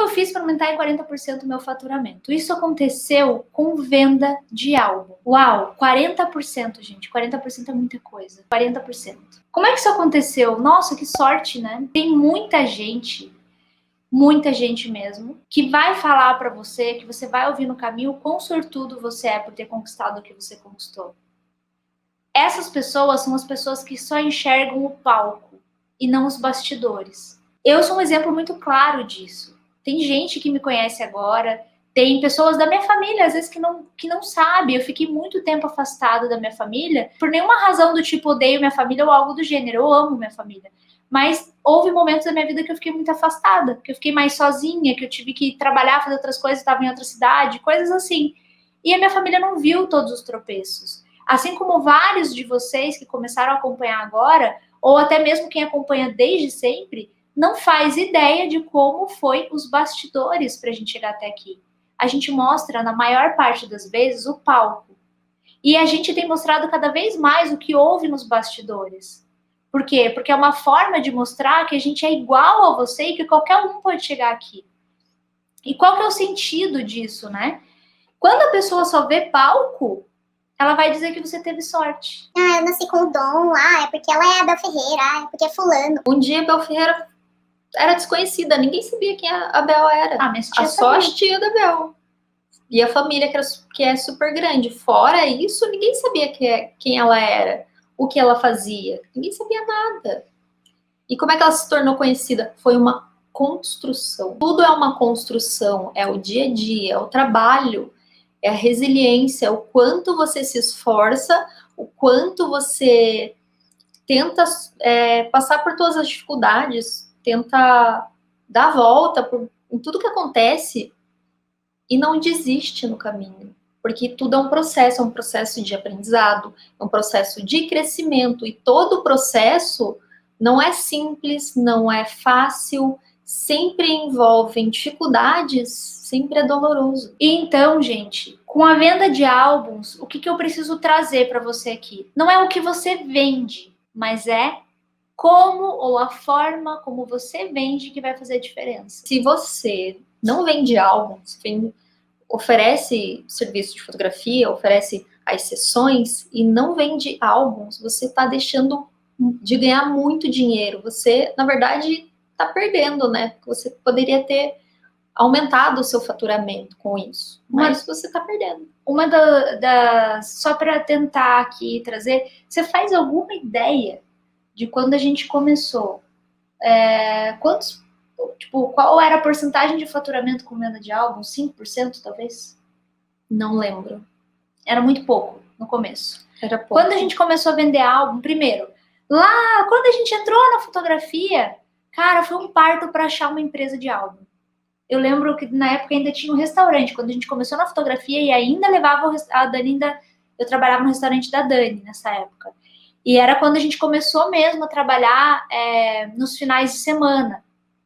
eu fiz para aumentar em 40% o meu faturamento? Isso aconteceu com venda de álbum. Uau, 40%, gente. 40% é muita coisa. 40%. Como é que isso aconteceu? Nossa, que sorte, né? Tem muita gente mesmo, que vai falar para você, que você vai ouvir no caminho o quão sortudo você é por ter conquistado o que você conquistou. Essas pessoas são as pessoas que só enxergam o palco e não os bastidores. Eu sou um exemplo muito claro disso. Tem gente que me conhece agora, tem pessoas da minha família, às vezes, que não sabe. Eu fiquei muito tempo afastada da minha família, por nenhuma razão do tipo odeio minha família ou algo do gênero. Eu amo minha família. Mas houve momentos da minha vida que eu fiquei muito afastada, que eu fiquei mais sozinha, que eu tive que trabalhar, fazer outras coisas, estava em outra cidade, coisas assim. E a minha família não viu todos os tropeços. Assim como vários de vocês que começaram a acompanhar agora, ou até mesmo quem acompanha desde sempre, não faz ideia de como foi os bastidores para a gente chegar até aqui. A gente mostra, na maior parte das vezes, o palco. E a gente tem mostrado cada vez mais o que houve nos bastidores. Por quê? Porque é uma forma de mostrar que a gente é igual a você e que qualquer um pode chegar aqui. E qual que é o sentido disso, né? Quando a pessoa só vê palco, ela vai dizer que você teve sorte. Ah, eu nasci com o dom, é porque ela é a Bel Ferreira, é porque é fulano. Um dia a Bel Ferreira era desconhecida, ninguém sabia quem a Bel era. Mas tia só as tia da Bel. E a família que é super grande. Fora isso, ninguém sabia quem ela era, o que ela fazia. Ninguém sabia nada. E como é que ela se tornou conhecida? Foi uma construção. Tudo é uma construção. É o dia a dia, é o trabalho, é a resiliência, o quanto você se esforça, o quanto você tenta passar por todas as dificuldades, tenta dar a volta em tudo que acontece e não desiste no caminho. Porque tudo é um processo de aprendizado, é um processo de crescimento. E todo o processo não é simples, não é fácil, sempre envolve dificuldades, sempre é doloroso. E então, gente, com a venda de álbuns, o que eu preciso trazer para você aqui? Não é o que você vende, mas é como ou a forma como você vende que vai fazer a diferença. Se você não vende álbuns, oferece serviço de fotografia, oferece as sessões e não vende álbuns, você está deixando de ganhar muito dinheiro. Você, na verdade, está perdendo, né? Porque você poderia ter aumentado o seu faturamento com isso, mas você está perdendo. Uma só para tentar aqui trazer, você faz alguma ideia de quando a gente começou? Qual era a porcentagem de faturamento com venda de álbum? 5%, talvez? Não lembro. Era muito pouco no começo. Era pouco. Quando a gente começou a vender álbum, primeiro, lá, quando a gente entrou na fotografia, cara, foi um parto para achar uma empresa de álbum. Eu lembro que na época ainda tinha um restaurante, quando a gente começou na fotografia e ainda levava a Dani, eu trabalhava no restaurante da Dani nessa época. E era quando a gente começou mesmo a trabalhar nos finais de semana.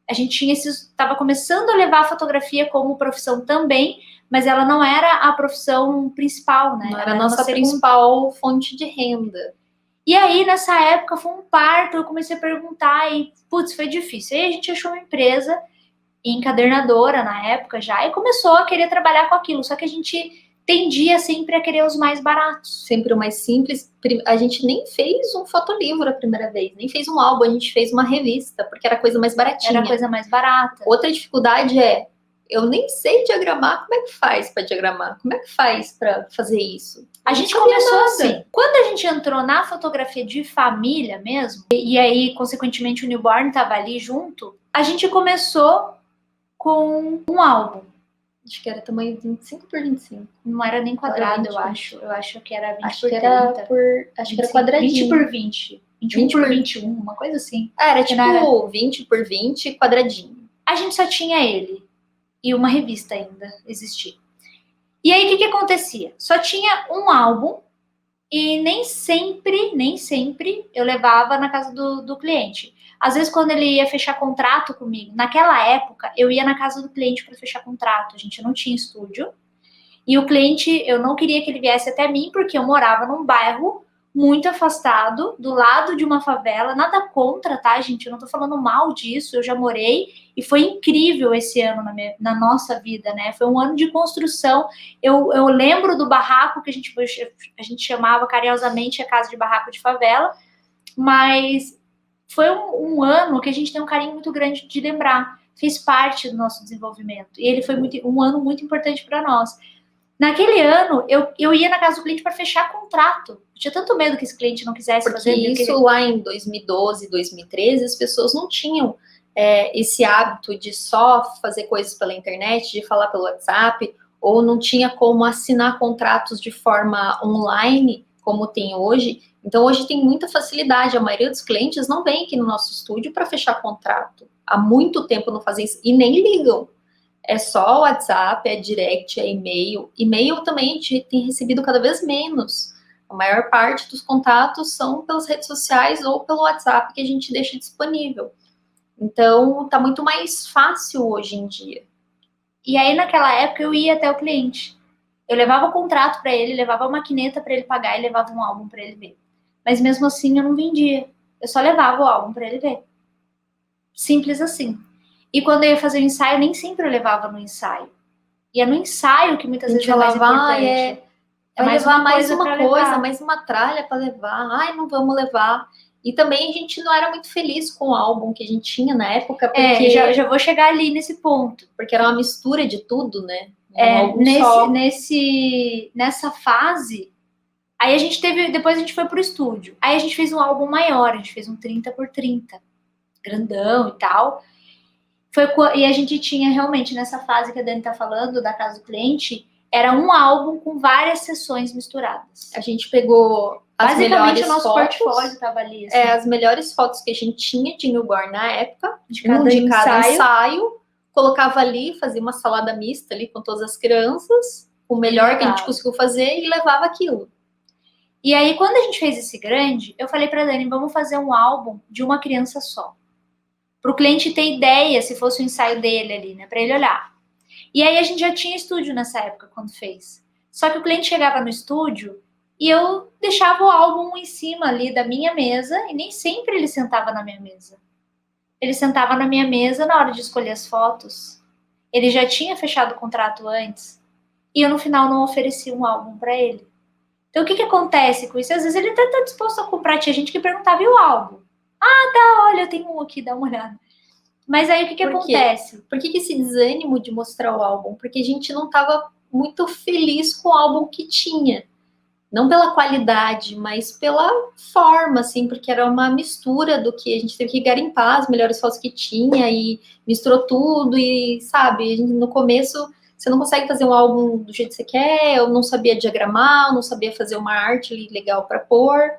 A gente estava começando a levar a fotografia como profissão também, mas ela não era a profissão principal, né? Não era a nossa principal fonte de renda. E aí, nessa época, foi um parto, eu comecei a perguntar e, putz, foi difícil. Aí a gente achou uma empresa encadernadora na época já e começou a querer trabalhar com aquilo, só que a gente tendia sempre a querer os mais baratos. Sempre o mais simples. A gente nem fez um fotolivro a primeira vez, nem fez um álbum, a gente fez uma revista, porque era a coisa mais baratinha. Era a coisa mais barata. Outra dificuldade eu nem sei diagramar, como é que faz para diagramar? Como é que faz para fazer isso? A gente começou assim. Quando a gente entrou na fotografia de família mesmo, e aí, consequentemente, o Newborn estava ali junto, a gente começou com um álbum. Acho que era tamanho 25 por 25. Não era nem quadrado, eu acho. Eu acho que era 20 acho por que 30. Acho que era quadradinho. 20 por 20. 21 por 21, uma coisa assim. Era tipo 20 por 20 quadradinho. A gente só tinha ele. E uma revista ainda existia. E aí, o que acontecia? Só tinha um álbum e nem sempre eu levava na casa do cliente. Às vezes, quando ele ia fechar contrato comigo, naquela época, eu ia na casa do cliente para fechar contrato. A gente não tinha estúdio. E o cliente, eu não queria que ele viesse até mim, porque eu morava num bairro muito afastado, do lado de uma favela, nada contra, tá, gente? Eu não tô falando mal disso, eu já morei e foi incrível esse ano na nossa vida, né? Foi um ano de construção. Eu lembro do barraco que a gente chamava carinhosamente a casa de barraco de favela, mas foi um ano que a gente tem um carinho muito grande de lembrar. Fez parte do nosso desenvolvimento. E ele foi um ano muito importante para nós. Naquele ano, eu ia na casa do cliente para fechar contrato. Eu tinha tanto medo que esse cliente não quisesse Porque fazer. isso lá em 2012, 2013, as pessoas não tinham esse hábito de só fazer coisas pela internet, de falar pelo WhatsApp, ou não tinha como assinar contratos de forma online, como tem hoje. Então, hoje tem muita facilidade. A maioria dos clientes não vem aqui no nosso estúdio para fechar contrato. Há muito tempo não fazem isso e nem ligam. É só WhatsApp, é direct, é e-mail. E-mail também a gente tem recebido cada vez menos. A maior parte dos contatos são pelas redes sociais ou pelo WhatsApp que a gente deixa disponível. Então, tá muito mais fácil hoje em dia. E aí, naquela época, eu ia até o cliente. Eu levava o contrato para ele, levava a maquineta para ele pagar e levava um álbum para ele ver. Mas mesmo assim, eu não vendia. Eu só levava o álbum para ele ver. Simples assim. E quando eu ia fazer o ensaio, nem sempre eu levava no ensaio. E é no ensaio que muitas vezes é mais importante. Vai mais levar uma mais coisa uma pra coisa, levar. mais uma tralha para levar. Ai, não vamos levar. E também a gente não era muito feliz com o álbum que a gente tinha na época, porque já vou chegar ali nesse ponto. porque era uma mistura de tudo, né? Um álbum só. Nessa fase, aí a gente teve, depois a gente foi pro estúdio. Aí a gente fez um álbum maior, a gente fez um 30x30, grandão e tal. E a gente tinha realmente, nessa fase que a Dani tá falando, da casa do cliente, era um álbum com várias sessões misturadas. A gente pegou as Basicamente, melhores o nosso fotos, portfólio estava ali. Assim. as melhores fotos que a gente tinha de newborn na época, de cada ensaio, colocava ali, fazia uma salada mista ali com todas as crianças, o melhor que a gente conseguiu fazer e levava aquilo. E aí, quando a gente fez esse grande, eu falei pra Dani, vamos fazer um álbum de uma criança só. Para o cliente ter ideia, se fosse o ensaio dele ali, né? Para ele olhar. E aí a gente já tinha estúdio nessa época, quando fez. Só que o cliente chegava no estúdio e eu deixava o álbum em cima ali da minha mesa e nem sempre ele sentava na minha mesa. Ele sentava na minha mesa na hora de escolher as fotos. Ele já tinha fechado o contrato antes. E eu, no final, não ofereci um álbum para ele. Então, o que acontece com isso? Às vezes ele até tá disposto a comprar. Tinha gente que perguntava, e o álbum? Ah, tá, olha, eu tenho um aqui, dá uma olhada. Mas aí, o que acontece? Por que esse desânimo de mostrar o álbum? Porque a gente não tava muito feliz com o álbum que tinha. Não pela qualidade, mas pela forma, assim, porque era uma mistura do que a gente teve que garimpar as melhores fotos que tinha e misturou tudo e, sabe, no começo você não consegue fazer um álbum do jeito que você quer, eu não sabia diagramar, eu não sabia fazer uma arte legal para pôr,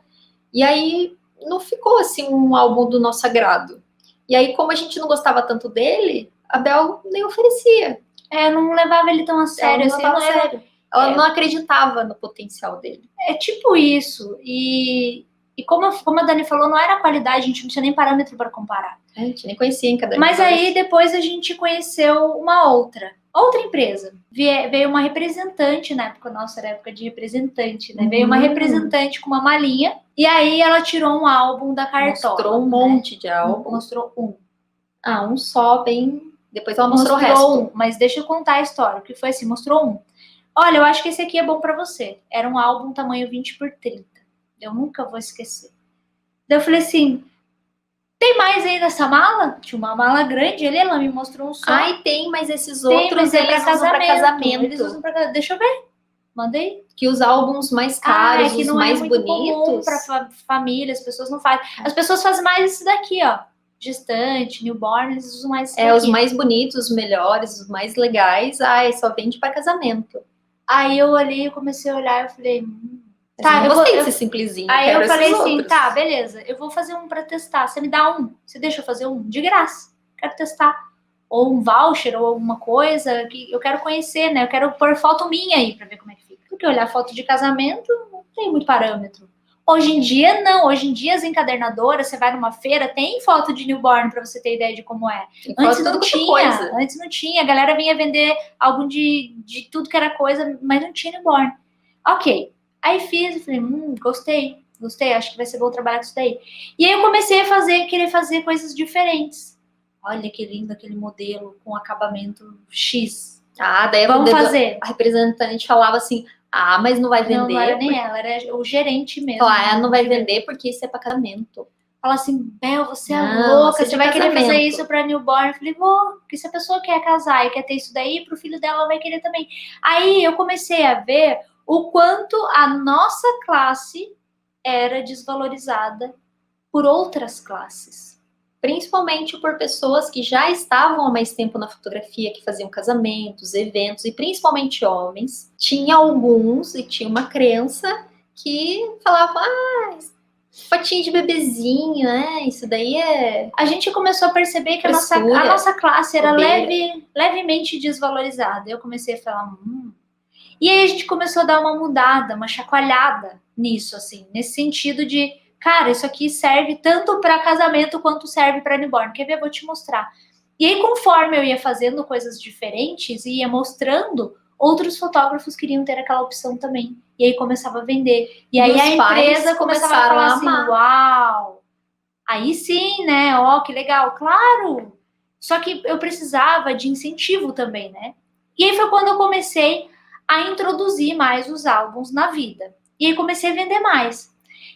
e aí não ficou, assim, um álbum do nosso agrado. E aí, como a gente não gostava tanto dele, a Bel nem oferecia. Não levava ele tão a sério, assim, não sério. Ela não acreditava no potencial dele. É tipo isso. E como a Dani falou, não era qualidade, a gente não tinha nem parâmetro para comparar. A gente nem conhecia em cada Mas aí depois a gente conheceu uma outra empresa. Veio uma representante, na época, nossa, era época de representante, né? Veio uma representante com uma malinha, e aí ela tirou um álbum da cartola. Mostrou um monte de álbum. Mostrou um. Um só, bem... Depois ela mostrou o resto. Mas deixa eu contar a história, que foi assim, mostrou um. Olha, eu acho que esse aqui é bom pra você. Era um álbum tamanho 20x30. Eu nunca vou esquecer. Daí eu falei assim, tem mais aí nessa mala? Tinha uma mala grande, ela me mostrou um só. Ai, tem, mas esses outros eles usam pra casamento. Eles usam pra casamento. Deixa eu ver. Mandei. Que os álbuns mais caros, os mais bonitos. Comum pra família, as pessoas não fazem. As pessoas fazem mais esse daqui, ó. Gestante, newborn, eles usam mais esse daqui. Os mais bonitos, os melhores, os mais legais. Só vende pra casamento. Aí eu olhei, eu comecei a olhar, eu falei... Tá, eu gostei desse simplesinho. Aí eu falei assim, tá, beleza, eu vou fazer um pra testar. Você me dá um? Você deixa eu fazer um? De graça. Quero testar. Ou um voucher, ou alguma coisa que eu quero conhecer, né? Eu quero pôr foto minha aí pra ver como é que fica. Porque olhar foto de casamento não tem muito parâmetro. Hoje em dia, não. Hoje em dia, as encadernadoras, você vai numa feira, tem foto de newborn pra você ter ideia de como é. Antes não tinha. Antes não tinha. A galera vinha vender álbum de tudo que era coisa, mas não tinha newborn. Ok. Aí fiz e falei, gostei. gostei, acho que vai ser bom trabalhar com isso daí. E aí eu comecei a querer fazer coisas diferentes. Olha que lindo aquele modelo com acabamento X. Daí Vamos fazer. A representante falava assim, mas não vai vender. Não era nem ela, era o gerente mesmo. Claro, não vai vender porque isso é para casamento. Fala assim, Bel, você é louca, você vai querer fazer isso pra newborn? Eu falei, vou, porque se a pessoa quer casar e quer ter isso daí, pro filho dela ela vai querer também. Aí eu comecei a ver o quanto a nossa classe era desvalorizada por outras classes. Principalmente por pessoas que já estavam há mais tempo na fotografia, que faziam casamentos, eventos, e principalmente homens. Tinha alguns, e tinha uma crença, que falava, fotinho de bebezinho, né? Isso daí é... A gente começou a perceber que a nossa classe era levemente desvalorizada. Eu comecei a falar, E aí a gente começou a dar uma mudada, uma chacoalhada nisso, assim, nesse sentido de, cara, isso aqui serve tanto para casamento quanto serve para newborn. Quer ver? Eu vou te mostrar. E aí, conforme eu ia fazendo coisas diferentes e ia mostrando, outros fotógrafos queriam ter aquela opção também. E aí começava a vender. E aí a empresa começava a falar assim, uau, aí sim, né? Ó, que legal. Claro! Só que eu precisava de incentivo também, né? E aí foi quando eu comecei a introduzir mais os álbuns na vida. E aí comecei a vender mais.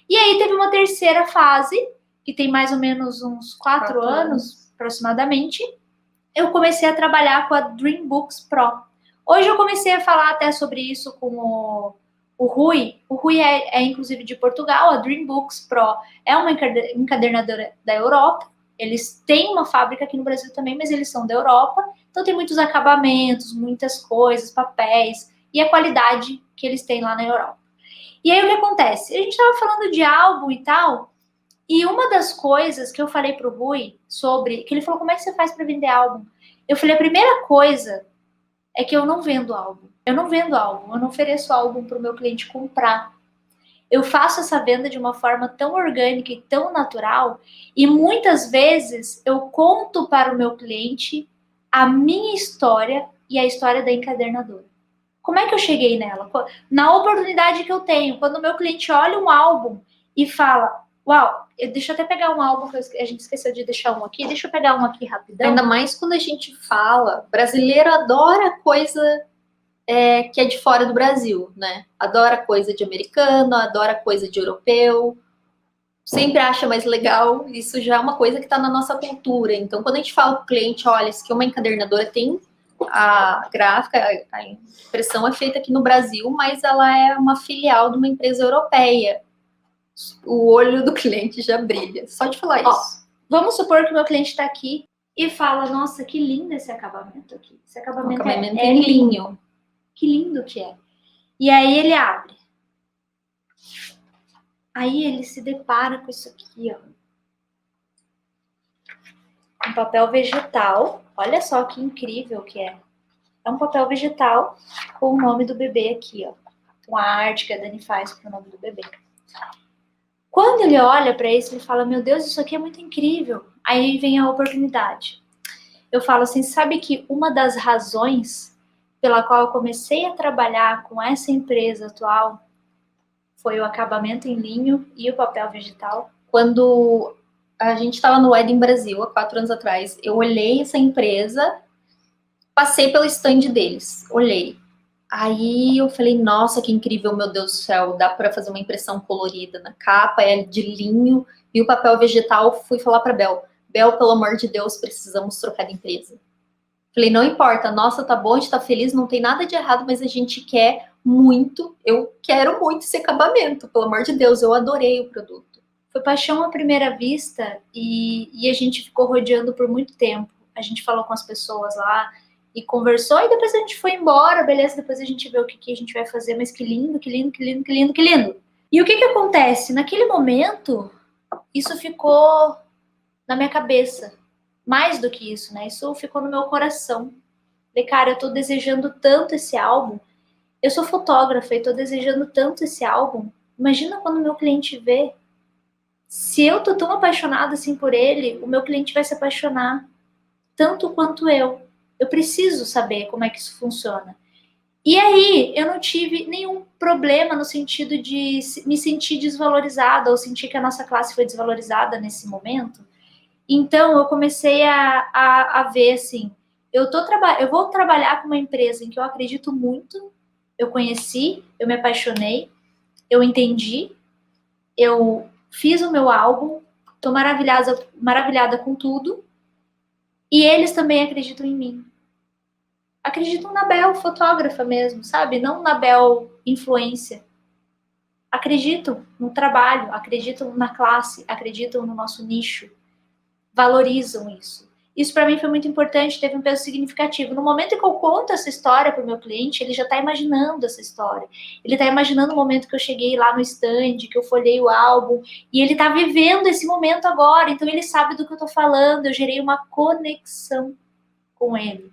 E aí teve uma terceira fase, que tem mais ou menos uns 4 anos, aproximadamente. Eu comecei a trabalhar com a Dreambooks Pro. Hoje eu comecei a falar até sobre isso com o Rui. O Rui é inclusive de Portugal. A Dreambooks Pro é uma encadernadora da Europa. Eles têm uma fábrica aqui no Brasil também, mas eles são da Europa. Então tem muitos acabamentos, muitas coisas, papéis e a qualidade que eles têm lá na Europa. E aí o que acontece? A gente estava falando de álbum e tal, e uma das coisas que eu falei pro Rui sobre, que ele falou, como é que você faz para vender álbum? Eu falei, a primeira coisa é que eu não vendo álbum. Eu não vendo álbum, eu não ofereço álbum para o meu cliente comprar. Eu faço essa venda de uma forma tão orgânica e tão natural, e muitas vezes eu conto para o meu cliente a minha história e a história da encadernadora. Como é que eu cheguei nela? Na oportunidade que eu tenho, quando o meu cliente olha um álbum e fala, uau, deixa eu até pegar um álbum que a gente esqueceu de deixar um aqui, deixa eu pegar um aqui rapidão. Ainda mais quando a gente fala, brasileiro adora coisa que é de fora do Brasil, né? Adora coisa de americano, adora coisa de europeu, sempre acha mais legal, isso já é uma coisa que está na nossa cultura. Então, quando a gente fala para o cliente, olha, isso aqui é uma encadernadora, tem a gráfica, a impressão é feita aqui no Brasil, mas ela é uma filial de uma empresa europeia. O olho do cliente já brilha, só de falar isso. Vamos supor que o meu cliente está aqui e fala, nossa, que lindo esse acabamento aqui. Esse acabamento é em linho. Que lindo que é. E aí ele abre. Aí ele se depara com isso aqui, ó. Um papel vegetal. Olha só que incrível que é. É um papel vegetal com o nome do bebê aqui, ó. Com a arte que a Dani faz pro nome do bebê. Quando ele olha para isso, ele fala, meu Deus, isso aqui é muito incrível. Aí vem a oportunidade. Eu falo assim, sabe que uma das razões pela qual eu comecei a trabalhar com essa empresa atual foi o acabamento em linho e o papel vegetal? Quando a gente estava no Wedding Brasil, há 4 anos atrás, eu olhei essa empresa, passei pelo stand deles, olhei. Aí eu falei, nossa, que incrível, meu Deus do céu, dá para fazer uma impressão colorida na capa, é de linho, e o papel vegetal, fui falar para Bel, pelo amor de Deus, precisamos trocar de empresa. Falei, não importa, nossa, tá bom, a gente tá feliz, não tem nada de errado, mas a gente quer muito, eu quero muito esse acabamento, pelo amor de Deus, eu adorei o produto. Foi paixão à primeira vista e a gente ficou rodeando por muito tempo. A gente falou com as pessoas lá e conversou, e depois a gente foi embora, beleza, depois a gente vê o que a gente vai fazer, mas que lindo, que lindo, que lindo, que lindo, que lindo. E o que acontece? Naquele momento, isso ficou na minha cabeça. Mais do que isso, né? Isso ficou no meu coração. Falei, cara, eu tô desejando tanto esse álbum. Eu sou fotógrafa e tô desejando tanto esse álbum. Imagina quando o meu cliente vê. Se eu tô tão apaixonada assim por ele, o meu cliente vai se apaixonar tanto quanto eu. Eu preciso saber como é que isso funciona. E aí, eu não tive nenhum problema no sentido de me sentir desvalorizada ou sentir que a nossa classe foi desvalorizada nesse momento. Então, eu comecei a ver, assim, eu vou trabalhar com uma empresa em que eu acredito muito, eu conheci, eu me apaixonei, eu entendi, eu fiz o meu álbum, tô maravilhada com tudo, e eles também acreditam em mim. Acreditam na Bel fotógrafa mesmo, sabe? Não na Bel influência. Acreditam no trabalho, acreditam na classe, acreditam no nosso nicho. Valorizam isso. Isso para mim foi muito importante, teve um peso significativo. No momento que eu conto essa história para o meu cliente, ele já está imaginando essa história. Ele está imaginando o momento que eu cheguei lá no stand, que eu folhei o álbum, e ele está vivendo esse momento agora. Então ele sabe do que eu estou falando. Eu gerei uma conexão com ele.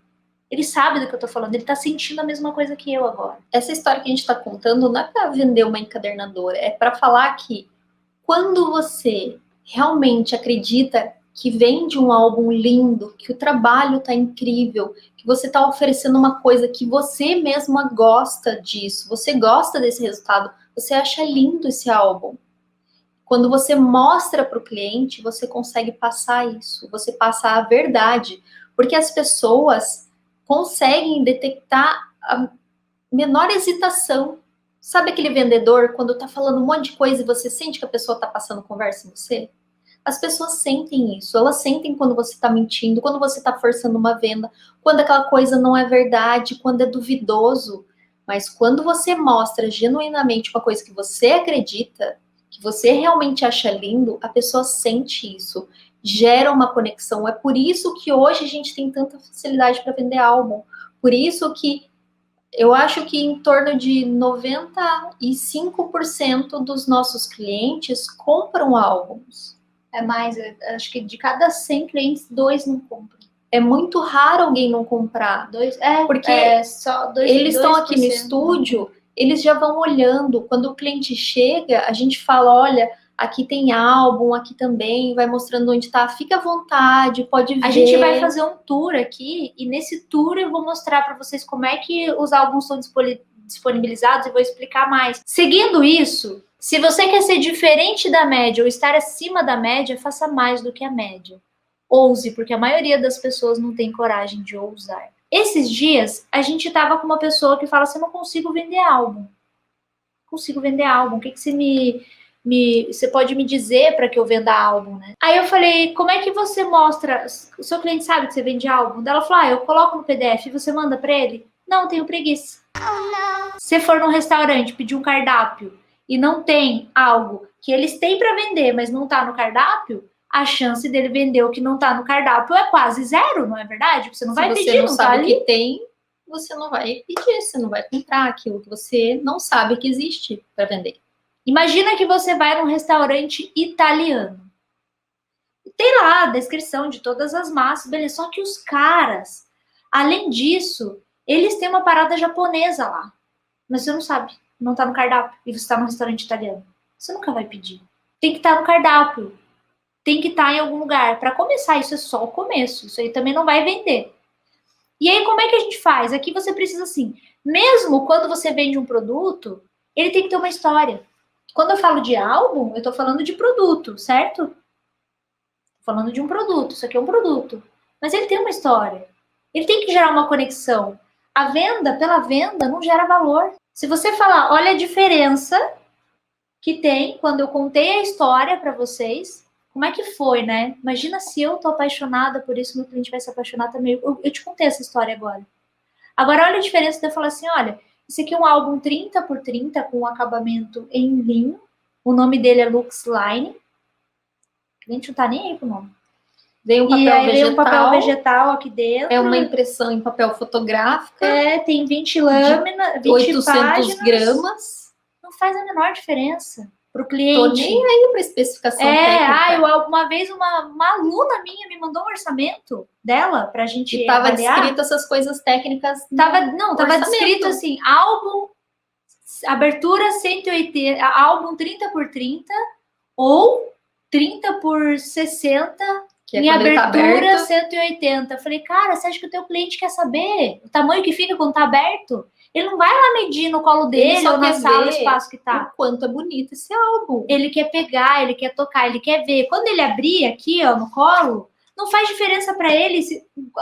Ele sabe do que eu tô falando, ele tá sentindo a mesma coisa que eu agora. Essa história que a gente tá contando não é para vender uma encadernadora, é para falar que quando você realmente acredita que vende um álbum lindo, que o trabalho tá incrível, que você tá oferecendo uma coisa que você mesma gosta disso, você gosta desse resultado, você acha lindo esse álbum. Quando você mostra para o cliente, você consegue passar isso, você passa a verdade, porque as pessoas conseguem detectar a menor hesitação. Sabe aquele vendedor, quando tá falando um monte de coisa e você sente que a pessoa tá passando conversa em você? As pessoas sentem isso, elas sentem quando você tá mentindo, quando você tá forçando uma venda, quando aquela coisa não é verdade, quando é duvidoso. Mas quando você mostra genuinamente uma coisa que você acredita, que você realmente acha lindo, a pessoa sente isso, gera uma conexão. É por isso que hoje a gente tem tanta facilidade para vender álbum. Por isso que eu acho que em torno de 95% dos nossos clientes compram álbuns. É mais, acho que de cada 100 clientes, 2 não compram. É muito raro alguém não comprar. Porque só eles estão aqui no estúdio, eles já vão olhando. Quando o cliente chega, a gente fala, olha, aqui tem álbum, aqui também, vai mostrando onde tá. Fica à vontade, pode ver. A gente vai fazer um tour aqui, e nesse tour eu vou mostrar para vocês como é que os álbuns são disponibilizados e vou explicar mais. Seguindo isso, se você quer ser diferente da média ou estar acima da média, faça mais do que a média. Ouse, porque a maioria das pessoas não tem coragem de ousar. Esses dias, a gente tava com uma pessoa que fala assim, eu não consigo vender álbum. Consigo vender álbum. O que você você pode me dizer para que eu venda álbum, né? Aí eu falei, como é que você mostra? O seu cliente sabe que você vende álbum? Daí ela falou, eu coloco no PDF e você manda para ele? Não, tenho preguiça. Se for num restaurante pedir um cardápio e não tem algo que eles têm para vender, mas não tá no cardápio, a chance dele vender o que não tá no cardápio é quase zero, não é verdade? Você não vai pedir, você não tá sabe o ali. que tem, você não vai pedir, você não vai comprar aquilo que você não sabe que existe para vender. Imagina que você vai num restaurante italiano. Tem lá a descrição de todas as massas, beleza. Só que os caras, além disso, eles têm uma parada japonesa lá. Mas você não sabe, não tá no cardápio. E você tá num restaurante italiano. Você nunca vai pedir. Tem que estar no cardápio. Tem que estar em algum lugar. Para começar, isso é só o começo. Isso aí também não vai vender. E aí, como é que a gente faz? Aqui você precisa, assim, mesmo quando você vende um produto, ele tem que ter uma história. Quando eu falo de álbum, eu tô falando de produto, certo? Tô falando de um produto. Isso aqui é um produto. Mas ele tem uma história. Ele tem que gerar uma conexão. A venda, pela venda, não gera valor. Se você falar, olha a diferença que tem quando eu contei a história para vocês, como é que foi, né? Imagina se eu tô apaixonada por isso, meu cliente vai se apaixonar também. Eu te contei essa história agora. Agora, olha a diferença de eu falar assim, olha, esse aqui é um álbum 30x30 com um acabamento em linho. O nome dele é Lux Line. O cliente não tá nem aí pro nome. Vem um papel E aí vegetal. vem um papel vegetal aqui dentro. É uma impressão em papel fotográfico. Tem 20 lâminas, 20 800 páginas. gramas. Não faz a menor diferença pro cliente. Tô nem aí pra especificação técnica. Uma vez uma aluna minha me mandou um orçamento dela pra gente E tava avaliar. descrito essas coisas técnicas. Tava descrito assim, álbum, abertura 180, álbum 30x30 ou 30x60 Que é em quando ele tá abertura aberto. 180. Eu falei, cara, você acha que o teu cliente quer saber o tamanho que fica quando tá aberto? Ele não vai lá medir no colo dele só ou na quer sala o ver espaço que tá. O quanto é bonito esse álbum. Ele quer pegar, ele quer tocar, ele quer ver. Quando ele abrir aqui, ó, no colo, não faz diferença para ele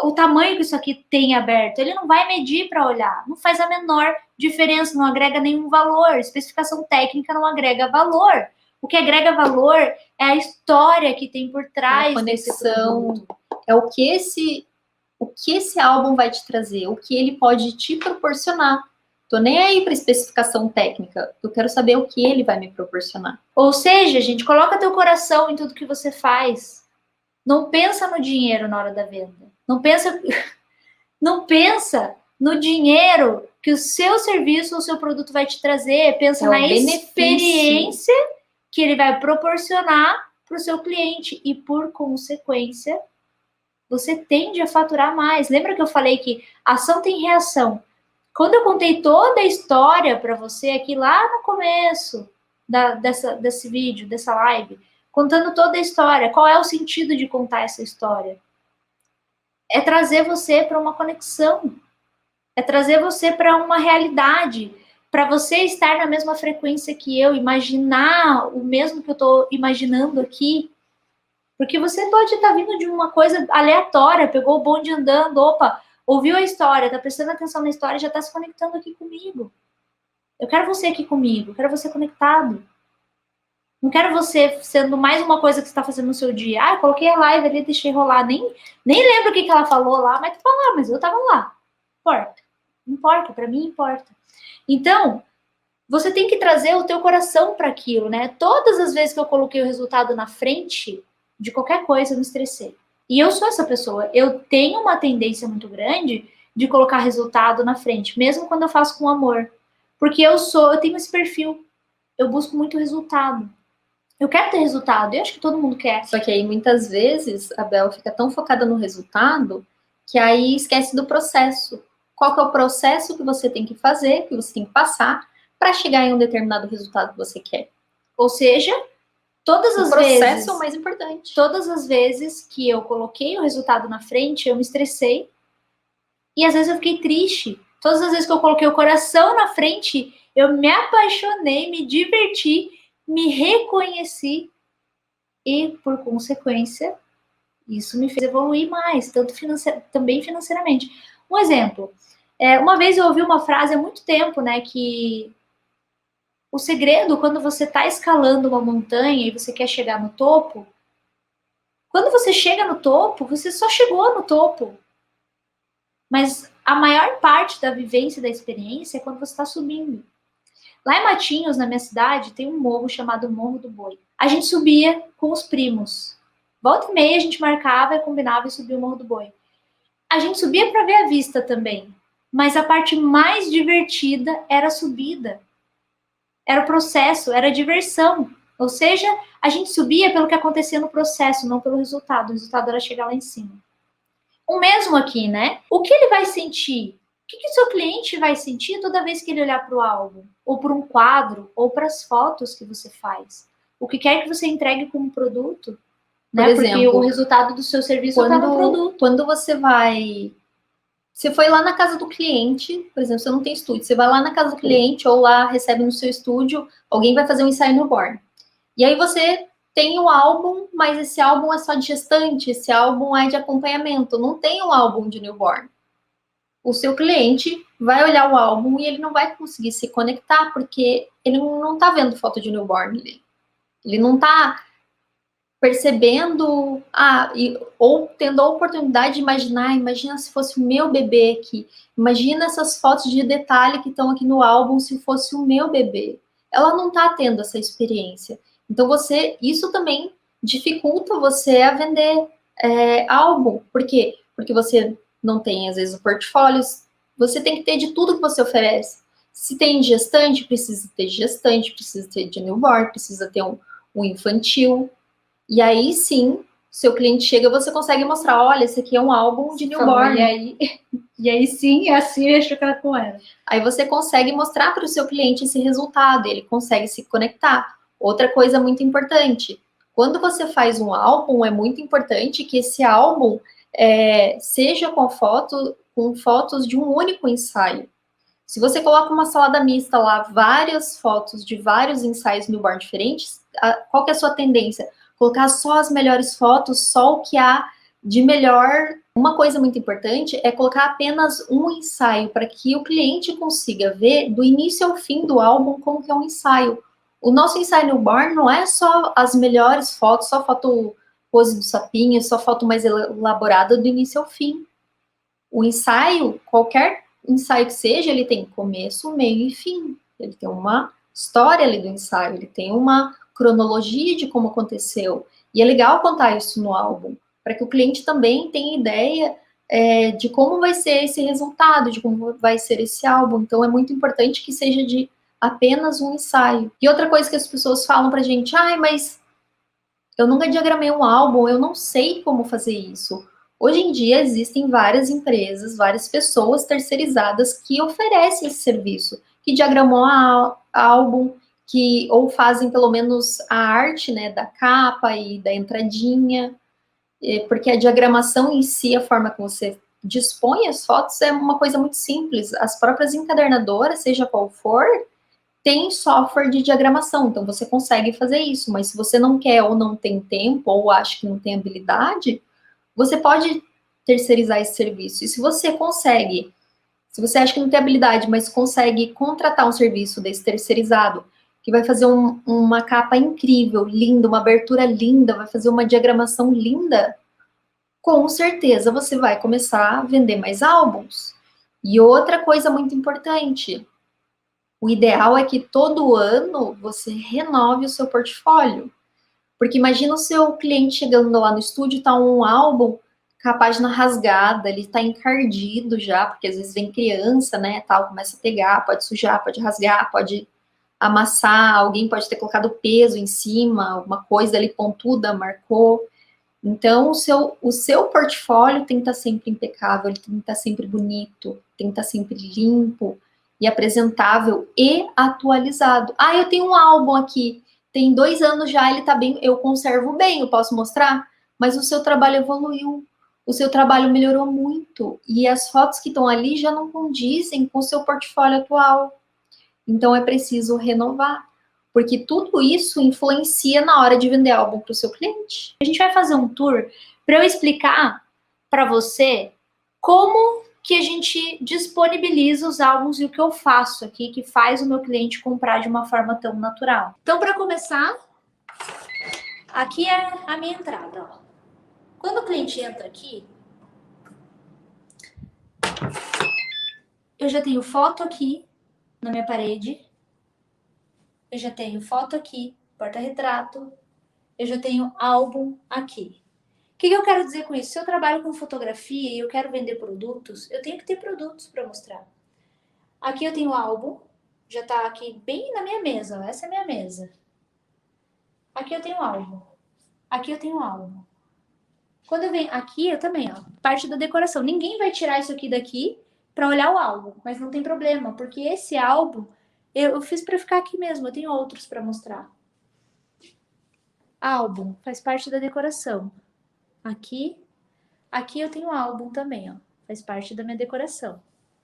o tamanho que isso aqui tem aberto. Ele não vai medir para olhar. Não faz a menor diferença, não agrega nenhum valor. Especificação técnica não agrega valor. O que agrega valor é a história que tem por trás a conexão. É o que esse álbum vai te trazer, o que ele pode te proporcionar. Tô nem aí para especificação técnica. Eu quero saber o que ele vai me proporcionar. Ou seja, gente, coloca teu coração em tudo que você faz. Não pensa no dinheiro na hora da venda. Não pensa no dinheiro que o seu serviço ou o seu produto vai te trazer. Pensa na experiência que ele vai proporcionar para o seu cliente. E, por consequência, você tende a faturar mais. Lembra que eu falei que ação tem reação? Quando eu contei toda a história para você aqui lá no começo desse vídeo, dessa live, contando toda a história, qual é o sentido de contar essa história? É trazer você para uma conexão, é trazer você para uma realidade, para você estar na mesma frequência que eu, imaginar o mesmo que eu estou imaginando aqui, porque você pode estar vindo de uma coisa aleatória, pegou o bonde andando, opa, ouviu a história, tá prestando atenção na história e já tá se conectando aqui comigo. Eu quero você aqui comigo, eu quero você conectado. Não quero você sendo mais uma coisa que você está fazendo no seu dia. Ah, eu coloquei a live ali, deixei rolar. Nem lembro o que ela falou lá, mas tu falou, mas eu tava lá. Importa. Importa, para mim importa. Então, você tem que trazer o teu coração para aquilo, né? Todas as vezes que eu coloquei o resultado na frente de qualquer coisa, eu me estressei. E eu sou essa pessoa. Eu tenho uma tendência muito grande de colocar resultado na frente, mesmo quando eu faço com amor. Porque eu tenho esse perfil. Eu busco muito resultado. Eu quero ter resultado, eu acho que todo mundo quer. Só que aí, muitas vezes, a Bel fica tão focada no resultado que aí esquece do processo. Qual que é o processo que você tem que fazer, que você tem que passar para chegar em um determinado resultado que você quer? Ou seja, todas as vezes... O processo é o mais importante. Todas as vezes que eu coloquei o resultado na frente, eu me estressei. E às vezes eu fiquei triste. Todas as vezes que eu coloquei o coração na frente, eu me apaixonei, me diverti, me reconheci e, por consequência, isso me fez evoluir mais, também financeiramente. Um exemplo, uma vez eu ouvi uma frase há muito tempo, né, que o segredo, quando você está escalando uma montanha e você quer chegar no topo, quando você chega no topo, você só chegou no topo. Mas a maior parte da vivência, da experiência, é quando você está subindo. Lá em Matinhos, na minha cidade, tem um morro chamado Morro do Boi. A gente subia com os primos. Volta e meia a gente marcava e combinava e subia o Morro do Boi. A gente subia para ver a vista também. Mas a parte mais divertida era a subida. Era o processo, era a diversão. Ou seja, a gente subia pelo que acontecia no processo, não pelo resultado. O resultado era chegar lá em cima. O mesmo aqui, né? O que ele vai sentir? O que o seu cliente vai sentir toda vez que ele olhar para o álbum? Ou para um quadro? Ou para as fotos que você faz? O que quer que você entregue como produto? Né? Por exemplo, porque o resultado do seu serviço está no produto. Quando você vai... Você foi lá na casa do cliente, por exemplo, você não tem estúdio, você vai lá na casa do cliente ou lá recebe no seu estúdio, alguém vai fazer um ensaio newborn. E aí você tem o álbum, mas esse álbum é só de gestante, esse álbum é de acompanhamento, não tem um álbum de newborn. O seu cliente vai olhar o álbum e ele não vai conseguir se conectar, porque ele não está vendo foto de newborn ali. Ele não está percebendo, ou tendo a oportunidade de imagina se fosse o meu bebê aqui, imagina essas fotos de detalhe que estão aqui no álbum se fosse o meu bebê. Ela não está tendo essa experiência. Então, isso também dificulta você a vender álbum. Por quê? Porque você não tem, às vezes, o portfólio, você tem que ter de tudo que você oferece. Se tem gestante, precisa ter de gestante, precisa ter de newborn, precisa ter um infantil. E aí, sim, seu cliente chega, você consegue mostrar, olha, esse aqui é um álbum de newborn. E aí sim, assim eu chocar com ela. Aí você consegue mostrar para o seu cliente esse resultado, ele consegue se conectar. Outra coisa muito importante, quando você faz um álbum, é muito importante que esse álbum seja com fotos de um único ensaio. Se você coloca uma salada mista lá, várias fotos de vários ensaios newborn diferentes, qual que é a sua tendência? Colocar só as melhores fotos, só o que há de melhor. Uma coisa muito importante é colocar apenas um ensaio, para que o cliente consiga ver do início ao fim do álbum como que é um ensaio. O nosso ensaio newborn não é só as melhores fotos, só foto pose do sapinho, só foto mais elaborada do início ao fim. O ensaio, qualquer ensaio que seja, ele tem começo, meio e fim. Ele tem uma história ali do ensaio, ele tem uma cronologia de como aconteceu. E é legal contar isso no álbum, para que o cliente também tenha ideia de como vai ser esse resultado, de como vai ser esse álbum. Então, é muito importante que seja de apenas um ensaio. E outra coisa que as pessoas falam pra gente, mas eu nunca diagramei um álbum, eu não sei como fazer isso. Hoje em dia existem várias empresas, várias pessoas terceirizadas que oferecem esse serviço, que diagramam álbum, que ou fazem pelo menos a arte, né, da capa e da entradinha, porque a diagramação em si, a forma que você dispõe as fotos é uma coisa muito simples. As próprias encadernadoras, seja qual for, tem software de diagramação, então você consegue fazer isso, mas se você não quer ou não tem tempo ou acha que não tem habilidade, você pode terceirizar esse serviço. E se você consegue, se você acha que não tem habilidade, mas consegue contratar um serviço desse terceirizado, que vai fazer uma capa incrível, linda, uma abertura linda, vai fazer uma diagramação linda, com certeza você vai começar a vender mais álbuns. E outra coisa muito importante, o ideal é que todo ano você renove o seu portfólio. Porque imagina o seu cliente chegando lá no estúdio, tá um álbum com a página rasgada, ele tá encardido já, porque às vezes vem criança, né, tal, começa a pegar, pode sujar, pode rasgar, pode amassar, alguém pode ter colocado peso em cima, alguma coisa ali pontuda, marcou. Então, o seu portfólio tem que estar sempre impecável, ele tem que estar sempre bonito, tem que estar sempre limpo e apresentável e atualizado. Eu tenho um álbum aqui, tem 2 anos já, ele tá bem, eu conservo bem, eu posso mostrar, mas o seu trabalho evoluiu, o seu trabalho melhorou muito, e as fotos que estão ali já não condizem com o seu portfólio atual. Então, é preciso renovar, porque tudo isso influencia na hora de vender álbum para o seu cliente. A gente vai fazer um tour para eu explicar para você como que a gente disponibiliza os álbuns e o que eu faço aqui que faz o meu cliente comprar de uma forma tão natural. Então, para começar, aqui é a minha entrada. Ó. Quando o cliente entra aqui, eu já tenho foto aqui na minha parede, eu já tenho foto aqui, porta-retrato, eu já tenho álbum aqui. O que eu quero dizer com isso? Se eu trabalho com fotografia e eu quero vender produtos, eu tenho que ter produtos para mostrar. Aqui eu tenho o álbum, já está aqui bem na minha mesa, ó, essa é a minha mesa. Aqui eu tenho o álbum, aqui eu tenho o álbum. Quando eu venho aqui, eu também, ó, parte da decoração. Ninguém vai tirar isso aqui daqui para olhar o álbum, mas não tem problema, porque esse álbum eu fiz para ficar aqui mesmo, eu tenho outros para mostrar. Álbum faz parte da decoração. Aqui eu tenho álbum também, ó, faz parte da minha decoração.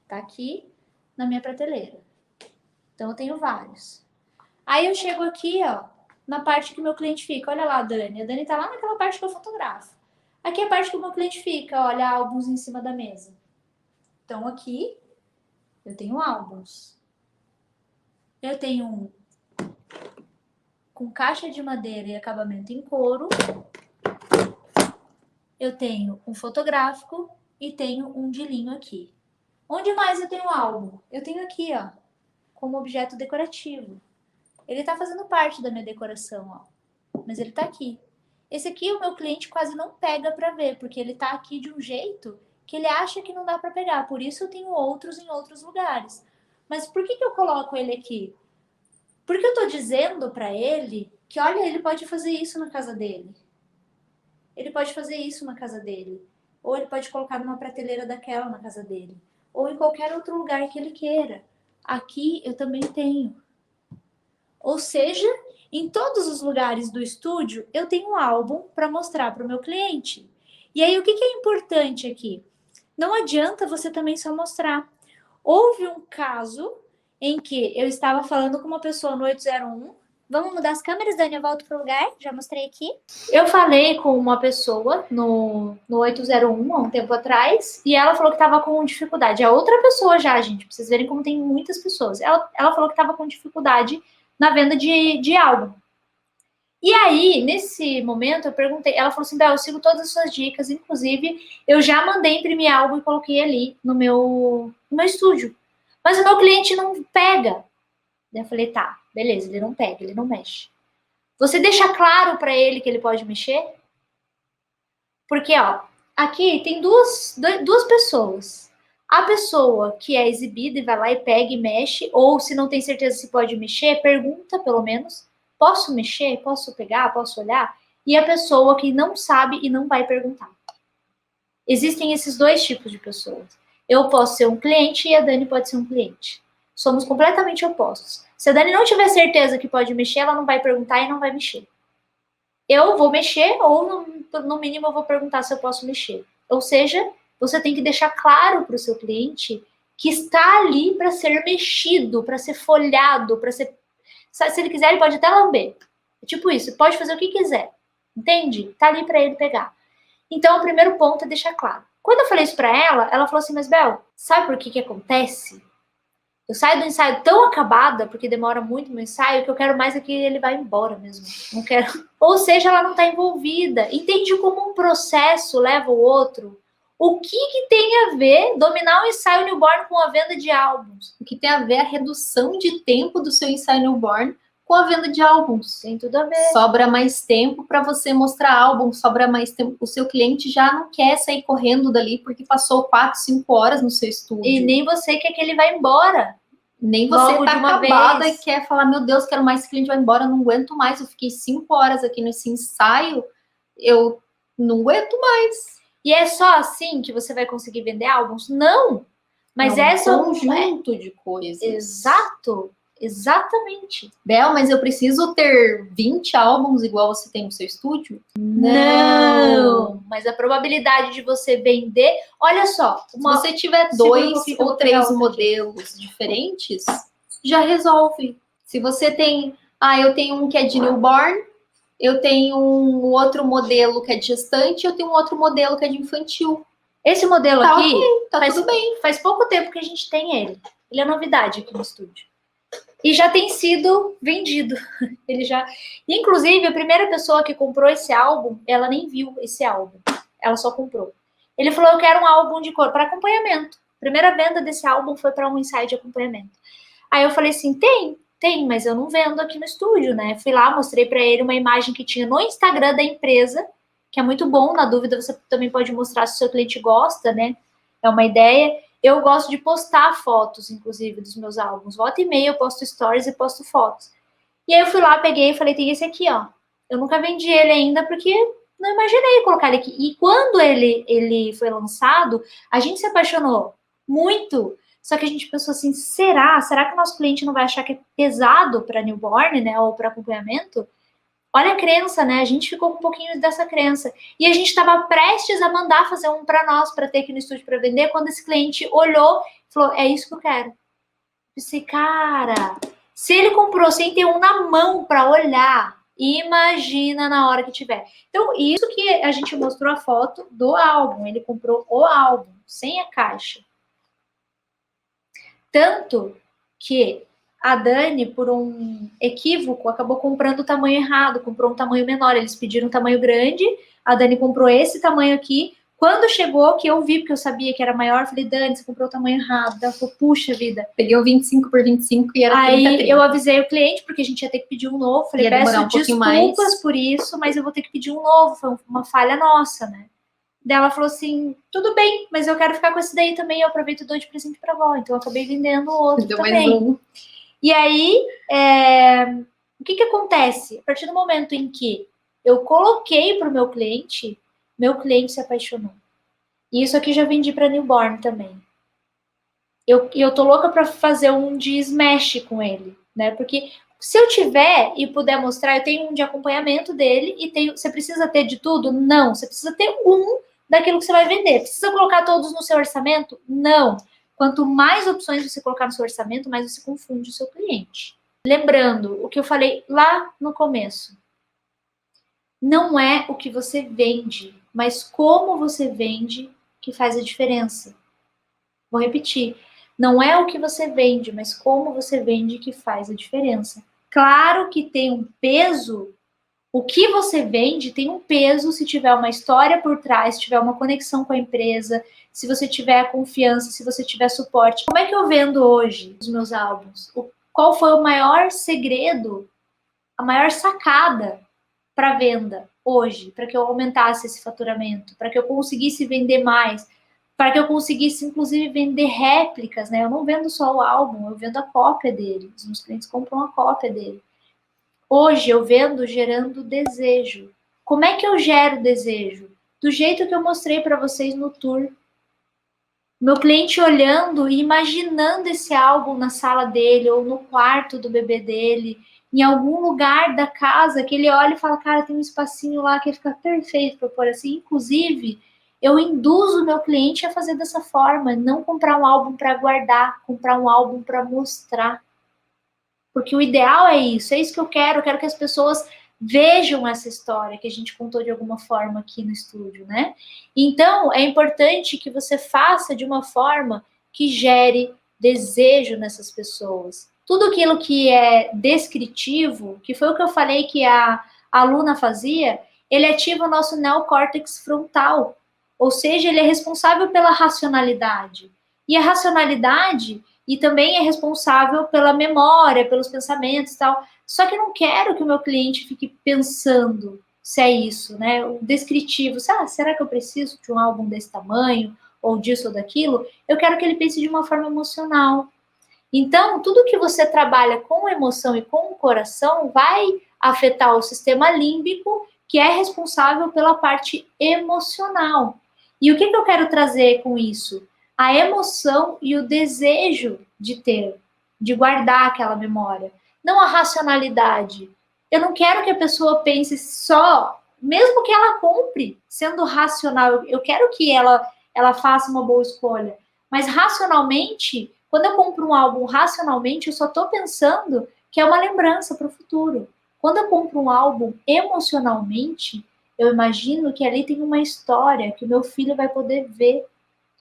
Tá aqui na minha prateleira. Então eu tenho vários. Aí eu chego aqui, ó, na parte que o meu cliente fica. Olha lá, Dani. A Dani tá lá naquela parte que eu fotografo. Aqui é a parte que o meu cliente fica, olha, álbuns em cima da mesa. Então aqui eu tenho álbuns. Eu tenho um com caixa de madeira e acabamento em couro. Eu tenho um fotográfico e tenho um de linho aqui. Onde mais eu tenho álbum? Eu tenho aqui, ó, como objeto decorativo. Ele tá fazendo parte da minha decoração, ó. Mas ele tá aqui. Esse aqui o meu cliente quase não pega para ver, porque ele tá aqui de um jeito que ele acha que não dá para pegar. Por isso eu tenho outros em outros lugares. Mas por que eu coloco ele aqui? Porque eu tô dizendo para ele que, olha, ele pode fazer isso na casa dele. Ele pode fazer isso na casa dele. Ou ele pode colocar numa prateleira daquela na casa dele. Ou em qualquer outro lugar que ele queira. Aqui eu também tenho. Ou seja, em todos os lugares do estúdio, eu tenho um álbum para mostrar para o meu cliente. E aí, o que é importante aqui? Não adianta você também só mostrar. Houve um caso em que eu estava falando com uma pessoa no 801. Vamos mudar as câmeras, Dani? Eu volto pro lugar. Já mostrei aqui. Eu falei com uma pessoa no 801 há um tempo atrás e ela falou que estava com dificuldade. É outra pessoa já, gente, pra vocês verem como tem muitas pessoas. Ela falou que estava com dificuldade na venda de álbum. E aí, nesse momento, eu perguntei, ela falou assim, Bel, eu sigo todas as suas dicas, inclusive eu já mandei imprimir álbum e coloquei ali no meu estúdio. Mas o meu cliente não pega. Daí eu falei, tá, beleza, ele não pega, ele não mexe. Você deixa claro para ele que ele pode mexer? Porque, ó, aqui tem duas pessoas. A pessoa que é exibida e vai lá e pega e mexe, ou se não tem certeza se pode mexer, pergunta pelo menos, posso mexer? Posso pegar? Posso olhar? E a pessoa que não sabe e não vai perguntar. Existem esses dois tipos de pessoas. Eu posso ser um cliente e a Dani pode ser um cliente. Somos completamente opostos. Se a Dani não tiver certeza que pode mexer, ela não vai perguntar e não vai mexer. Eu vou mexer, ou no mínimo eu vou perguntar se eu posso mexer. Ou seja, você tem que deixar claro para o seu cliente que está ali para ser mexido, para ser folhado, para ser... Se ele quiser, ele pode até lamber. É tipo isso, pode fazer o que quiser. Entende? Tá ali para ele pegar. Então, o primeiro ponto é deixar claro. Quando eu falei isso para ela falou assim, mas Bel, sabe por que acontece? Eu saio do ensaio tão acabada, porque demora muito meu ensaio, que eu quero mais é que ele vá embora mesmo. Não quero. Ou seja, ela não está envolvida. Entende como um processo leva o outro? O que tem a ver dominar o ensaio newborn com a venda de álbuns? O que tem a ver a redução de tempo do seu ensaio newborn com a venda de álbuns? Tem tudo a ver. Sobra mais tempo para você mostrar álbum, sobra mais tempo. O seu cliente já não quer sair correndo dali porque passou 4, 5 horas no seu estúdio. E nem você quer que ele vá embora. Nem você Logo tá de uma acabada vez. e quer falar, meu Deus, quero mais, esse cliente vai embora, não aguento mais. Eu fiquei 5 horas aqui nesse ensaio, eu não aguento mais. E é só assim que você vai conseguir vender álbuns? Não! Mas É essa um conjunto de coisas. Exato! Exatamente. Bel, mas eu preciso ter 20 álbuns igual você tem no seu estúdio? Não! Mas a probabilidade de você vender... Olha só. Se você tiver Segura 2 pouquinho que eu ou vou pegar 3 outra modelos diferentes, já resolve. Se você tem... eu tenho um que é de newborn, eu tenho um outro modelo que é de gestante, eu tenho um outro modelo que é de infantil. Esse modelo Tá aqui... ok, tá tudo bem. Faz pouco tempo que a gente tem ele. Ele é novidade aqui no estúdio. E já tem sido vendido. Ele já... Inclusive, a primeira pessoa que comprou esse álbum, ela nem viu esse álbum. Ela só comprou. Ele falou, eu quero um álbum de cor para acompanhamento. A primeira venda desse álbum foi para um ensaio de acompanhamento. Aí eu falei assim, tem, mas eu não vendo aqui no estúdio, né? Fui lá, mostrei para ele uma imagem que tinha no Instagram da empresa, que é muito bom. Na dúvida, você também pode mostrar se o seu cliente gosta, né? É uma ideia. Eu gosto de postar fotos, inclusive, dos meus álbuns. Volta e meia eu posto stories e posto fotos. E aí eu fui lá, peguei e falei, tem esse aqui, ó. Eu nunca vendi ele ainda porque não imaginei colocar ele aqui. E quando ele foi lançado, a gente se apaixonou muito. Só que a gente pensou assim, será que o nosso cliente não vai achar que é pesado para newborn, né, ou para acompanhamento? Olha a crença, né? A gente ficou com um pouquinho dessa crença. E a gente estava prestes a mandar fazer um para nós, para ter aqui no estúdio para vender, quando esse cliente olhou e falou, é isso que eu quero. Eu pensei, cara, se ele comprou sem ter um na mão para olhar, imagina na hora que tiver. Então, isso que a gente mostrou a foto do álbum. Ele comprou o álbum, sem a caixa. Tanto que a Dani, por um equívoco, acabou comprando o tamanho errado, comprou um tamanho menor. Eles pediram um tamanho grande, a Dani comprou esse tamanho aqui. Quando chegou, que eu vi, porque eu sabia que era maior, eu falei, Dani, você comprou o tamanho errado. Ela falou, puxa vida. Peguei o 25 por 25 e era 30, 30. Aí eu avisei o cliente, porque a gente ia ter que pedir um novo. Falei, peço desculpas por isso, mas eu vou ter que pedir um novo. Foi uma falha nossa, né? Daí ela falou assim, tudo bem, mas eu quero ficar com esse daí também, eu aproveito e dou de presente pra avó. Então eu acabei vendendo o outro Deu também. Mais um. E aí, o que acontece? A partir do momento em que eu coloquei pro meu cliente se apaixonou. E isso aqui já vendi pra newborn também. Eu tô louca pra fazer um de smash com ele, né? Porque se eu tiver e puder mostrar, eu tenho um de acompanhamento dele e você precisa ter de tudo? Não, você precisa ter um daquilo que você vai vender. Precisa colocar todos no seu orçamento? Não. Quanto mais opções você colocar no seu orçamento, mais você confunde o seu cliente. Lembrando o que eu falei lá no começo. Não é o que você vende, mas como você vende que faz a diferença. Vou repetir. Não é o que você vende, mas como você vende que faz a diferença. Claro que tem um peso. O que você vende tem um peso se tiver uma história por trás, se tiver uma conexão com a empresa, se você tiver confiança, se você tiver suporte. Como é que eu vendo hoje os meus álbuns? Qual foi o maior segredo, a maior sacada para venda hoje, para que eu aumentasse esse faturamento, para que eu conseguisse vender mais, para que eu conseguisse inclusive vender réplicas, né? Eu não vendo só o álbum, eu vendo a cópia dele. Os meus clientes compram a cópia dele. Hoje eu vendo gerando desejo. Como é que eu gero desejo? Do jeito que eu mostrei para vocês no tour. Meu cliente olhando e imaginando esse álbum na sala dele ou no quarto do bebê dele, em algum lugar da casa que ele olha e fala, cara, tem um espacinho lá que fica perfeito para pôr assim. Inclusive, eu induzo o meu cliente a fazer dessa forma, não comprar um álbum para guardar, comprar um álbum para mostrar. Porque o ideal é isso que eu quero que as pessoas vejam essa história que a gente contou de alguma forma aqui no estúdio, né? Então, é importante que você faça de uma forma que gere desejo nessas pessoas. Tudo aquilo que é descritivo, que foi o que eu falei que a aluna fazia, ele ativa o nosso neocórtex frontal, ou seja, ele é responsável pela racionalidade. E a racionalidade e também é responsável pela memória, pelos pensamentos e tal. Só que eu não quero que o meu cliente fique pensando se é isso, né? O descritivo, será que eu preciso de um álbum desse tamanho, ou disso ou daquilo? Eu quero que ele pense de uma forma emocional. Então, tudo que você trabalha com emoção e com o coração vai afetar o sistema límbico, que é responsável pela parte emocional. E o que eu quero trazer com isso? A emoção e o desejo de ter, de guardar aquela memória. Não a racionalidade. Eu não quero que a pessoa pense só, mesmo que ela compre, sendo racional. Eu quero que ela faça uma boa escolha. Mas racionalmente, quando eu compro um álbum racionalmente, eu só estou pensando que é uma lembrança para o futuro. Quando eu compro um álbum emocionalmente, eu imagino que ali tem uma história que o meu filho vai poder ver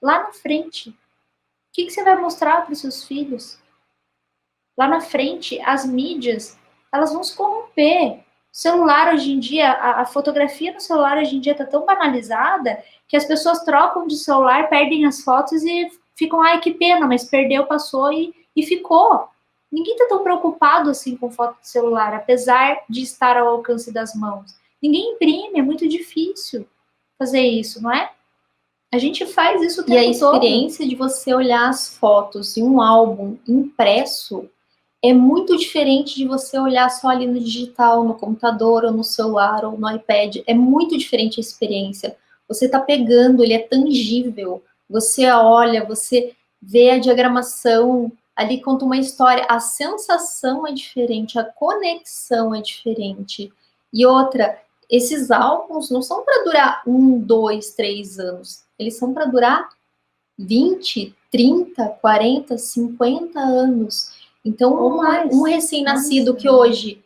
lá na frente. O que você vai mostrar para os seus filhos? Lá na frente, as mídias, elas vão se corromper. O celular hoje em dia, a fotografia no celular hoje em dia está tão banalizada que as pessoas trocam de celular, perdem as fotos e ficam, ai, que pena, mas perdeu, passou e ficou. Ninguém está tão preocupado assim com foto de celular, apesar de estar ao alcance das mãos. Ninguém imprime, é muito difícil fazer isso, não é? A gente faz isso o tempo todo. E a experiência de você olhar as fotos em um álbum impresso é muito diferente de você olhar só ali no digital, no computador, ou no celular, ou no iPad. É muito diferente a experiência. Você está pegando, ele é tangível. Você olha, você vê a diagramação, ali conta uma história. A sensação é diferente, a conexão é diferente. E outra, esses álbuns não são para durar 1, 2, 3 anos. Eles são para durar 20, 30, 40, 50 anos. Então, um recém-nascido que hoje,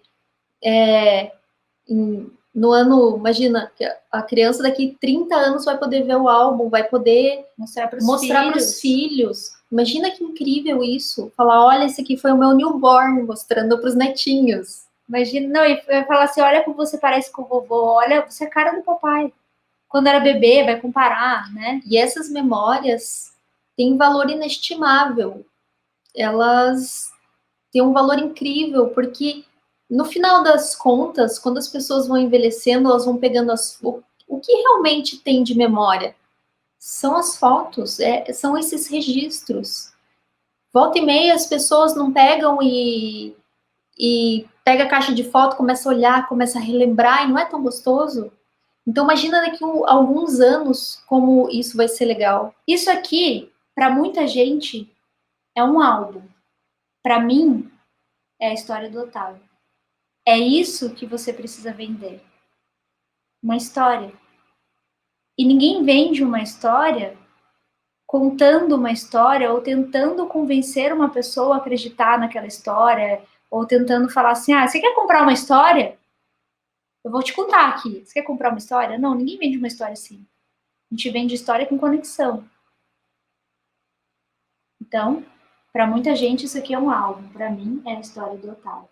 no ano, imagina, que a criança daqui 30 anos vai poder ver o álbum, vai poder mostrar para os filhos. Imagina que incrível isso. Falar, olha, esse aqui foi o meu newborn, mostrando para os netinhos. Imagina, não, e falar assim, olha como você parece com o vovô, olha, você é a cara do papai. Quando era bebê, vai comparar, né? E essas memórias têm valor inestimável. Elas têm um valor incrível, porque no final das contas, quando as pessoas vão envelhecendo, elas vão pegando o que realmente tem de memória. São as fotos, são esses registros. Volta e meia as pessoas não pegam e pega a caixa de foto, começa a olhar, começa a relembrar, e não é tão gostoso? Então imagina daqui a alguns anos como isso vai ser legal. Isso aqui, para muita gente, é um álbum. Para mim, é a história do Otávio. É isso que você precisa vender. Uma história. E ninguém vende uma história contando uma história ou tentando convencer uma pessoa a acreditar naquela história, ou tentando falar assim, ah, você quer comprar uma história? Eu vou te contar aqui. Você quer comprar uma história? Não, ninguém vende uma história assim. A gente vende história com conexão. Então, para muita gente isso aqui é um álbum. Para mim é a história do Otávio.